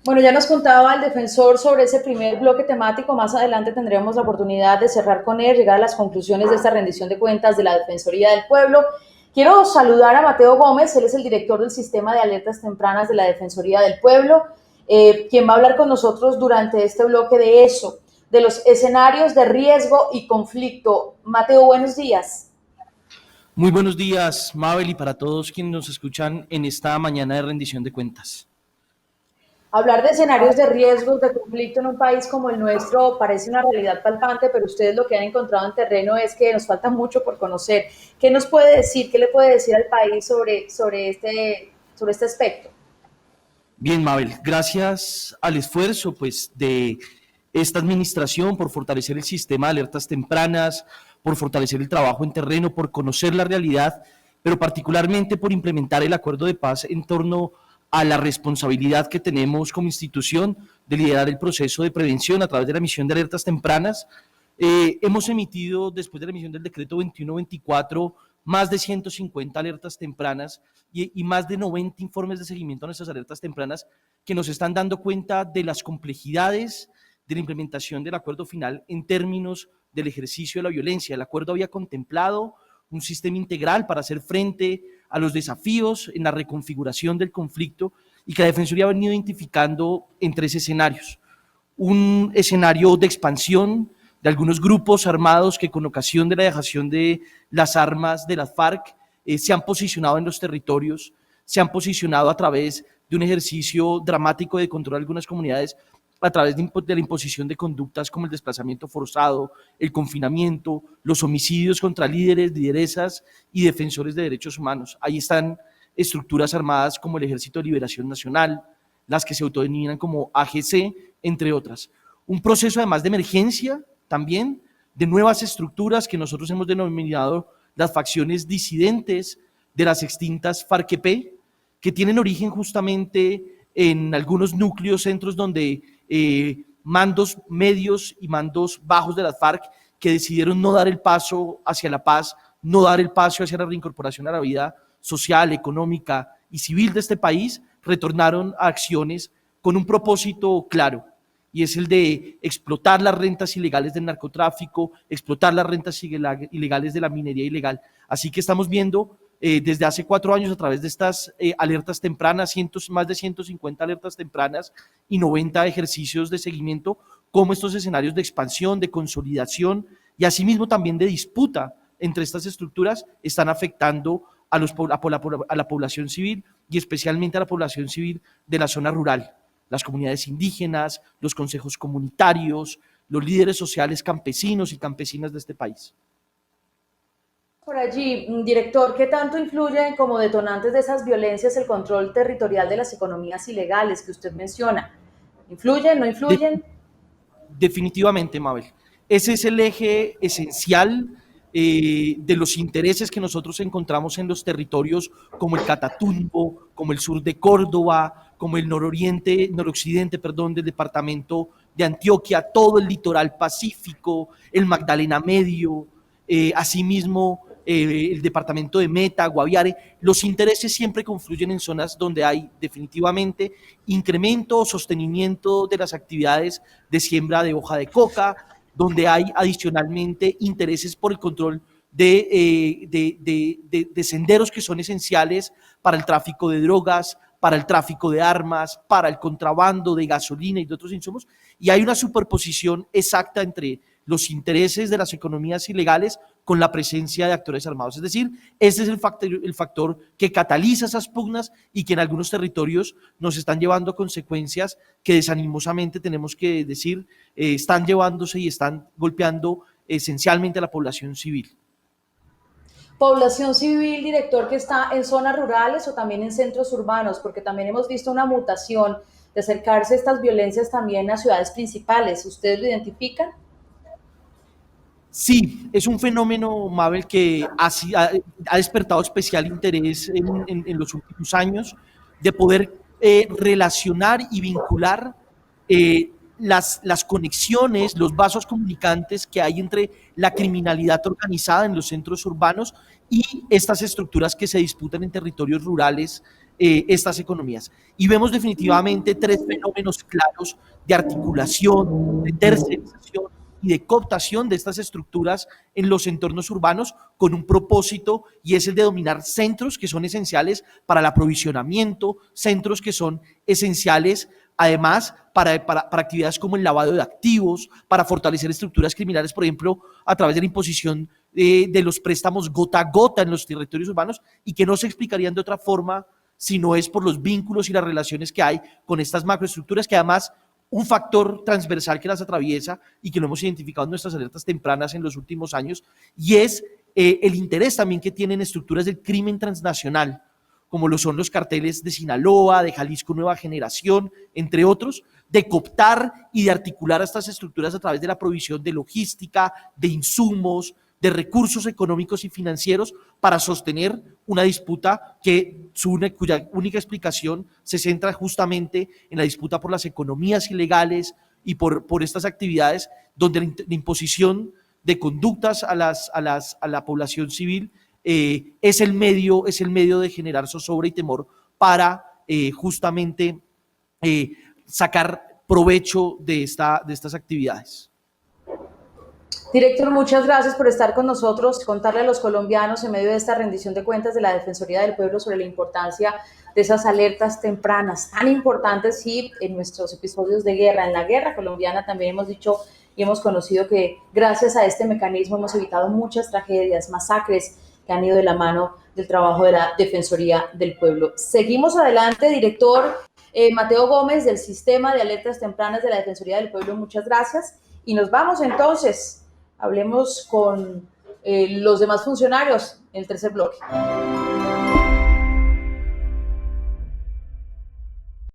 Bueno, ya nos contaba el defensor sobre ese primer bloque temático. Más adelante tendremos la oportunidad de cerrar con él, llegar a las conclusiones de esta rendición de cuentas de la Defensoría del Pueblo. Quiero saludar a Mateo Gómez, él es el director del Sistema de Alertas Tempranas de la Defensoría del Pueblo, quien va a hablar con nosotros durante este bloque de eso, de los escenarios de riesgo y conflicto. Mateo, buenos días. Muy buenos días, Mabel, y para todos quienes nos escuchan en esta mañana de rendición de cuentas. Hablar de escenarios de riesgos de conflicto en un país como el nuestro parece una realidad palpante, pero ustedes lo que han encontrado en terreno es que nos falta mucho por conocer. ¿Qué nos puede decir, qué le puede decir al país sobre este aspecto? Bien, Mabel, gracias al esfuerzo de esta administración por fortalecer el sistema de alertas tempranas, por fortalecer el trabajo en terreno, por conocer la realidad, pero particularmente por implementar el acuerdo de paz en torno a la responsabilidad que tenemos como institución de liderar el proceso de prevención a través de la emisión de alertas tempranas. Hemos emitido, después de la emisión del decreto 2124, más de 150 alertas tempranas y más de 90 informes de seguimiento a nuestras alertas tempranas que nos están dando cuenta de las complejidades de la implementación del acuerdo final en términos del ejercicio de la violencia. El acuerdo había contemplado un sistema integral para hacer frente a los desafíos en la reconfiguración del conflicto y que la Defensoría ha venido identificando en tres escenarios. Un escenario de expansión de algunos grupos armados que con ocasión de la dejación de las armas de las FARC se han posicionado en los territorios, se han posicionado a través de un ejercicio dramático de control de algunas comunidades a través de la imposición de conductas como el desplazamiento forzado, el confinamiento, los homicidios contra líderes, lideresas y defensores de derechos humanos. Ahí están estructuras armadas como el Ejército de Liberación Nacional, las que se autodenominan como AGC, entre otras. Un proceso además de emergencia también, de nuevas estructuras que nosotros hemos denominado las facciones disidentes de las extintas FARC-EP, que tienen origen justamente en algunos núcleos, centros donde mandos medios y mandos bajos de las FARC que decidieron no dar el paso hacia la paz, no dar el paso hacia la reincorporación a la vida social, económica y civil de este país, retornaron a acciones con un propósito claro, y es el de explotar las rentas ilegales del narcotráfico, explotar las rentas ilegales de la minería ilegal. Así que estamos viendo desde hace 4 años a través de estas alertas tempranas, más de 150 alertas tempranas y 90 ejercicios de seguimiento, cómo estos escenarios de expansión, de consolidación y asimismo también de disputa entre estas estructuras están afectando a la población civil y especialmente a la población civil de la zona rural, las comunidades indígenas, los consejos comunitarios, los líderes sociales campesinos y campesinas de este país. Por allí, director, ¿qué tanto influyen como detonantes de esas violencias el control territorial de las economías ilegales que usted menciona? ¿Influyen, no De, influyen? definitivamente, Mabel, ese es el eje esencial de los intereses que nosotros encontramos en los territorios como el Catatumbo, como el sur de Córdoba, como el noroccidente, perdón, del departamento de Antioquia, todo el litoral pacífico, el Magdalena Medio, asimismo el departamento de Meta, Guaviare. Los intereses siempre confluyen en zonas donde hay definitivamente incremento o sostenimiento de las actividades de siembra de hoja de coca, donde hay adicionalmente intereses por el control de senderos que son esenciales para el tráfico de drogas, para el tráfico de armas, para el contrabando de gasolina y de otros insumos, y hay una superposición exacta entre los intereses de las economías ilegales con la presencia de actores armados. Es decir, ese es el factor que cataliza esas pugnas y que en algunos territorios nos están llevando a consecuencias que desanimosamente tenemos que decir están llevándose y están golpeando esencialmente a la población civil. Población civil, director, que está en zonas rurales o también en centros urbanos, porque también hemos visto una mutación de acercarse estas violencias también a ciudades principales. ¿Ustedes lo identifican? Sí, es un fenómeno, Mabel, que ha despertado especial interés en los últimos años de poder relacionar y vincular las conexiones, los vasos comunicantes que hay entre la criminalidad organizada en los centros urbanos y estas estructuras que se disputan en territorios rurales estas economías. Y vemos definitivamente tres fenómenos claros de articulación, de tercerización y de cooptación de estas estructuras en los entornos urbanos con un propósito, y es el de dominar centros que son esenciales para el aprovisionamiento, centros que son esenciales además para actividades como el lavado de activos, para fortalecer estructuras criminales, por ejemplo, a través de la imposición de los préstamos gota a gota en los territorios urbanos, y que no se explicarían de otra forma si no es por los vínculos y las relaciones que hay con estas macroestructuras, que además un factor transversal que las atraviesa y que lo hemos identificado en nuestras alertas tempranas en los últimos años, y es el interés también que tienen estructuras del crimen transnacional, como lo son los carteles de Sinaloa, de Jalisco Nueva Generación, entre otros, de cooptar y de articular a estas estructuras a través de la provisión de logística, de insumos, de recursos económicos y financieros para sostener una disputa cuya única explicación se centra justamente en la disputa por las economías ilegales y por estas actividades donde la imposición de conductas a la población civil es el medio de generar zozobra y temor para justamente sacar provecho de estas actividades. Director, muchas gracias por estar con nosotros, contarle a los colombianos en medio de esta rendición de cuentas de la Defensoría del Pueblo sobre la importancia de esas alertas tempranas tan importantes, y en nuestros episodios de guerra, en la guerra colombiana también hemos dicho y hemos conocido que gracias a este mecanismo hemos evitado muchas tragedias, masacres que han ido de la mano del trabajo de la Defensoría del Pueblo. Seguimos adelante, director Mateo Gómez del Sistema de Alertas Tempranas de la Defensoría del Pueblo, muchas gracias, y nos vamos entonces. Hablemos con los demás funcionarios en el tercer bloque.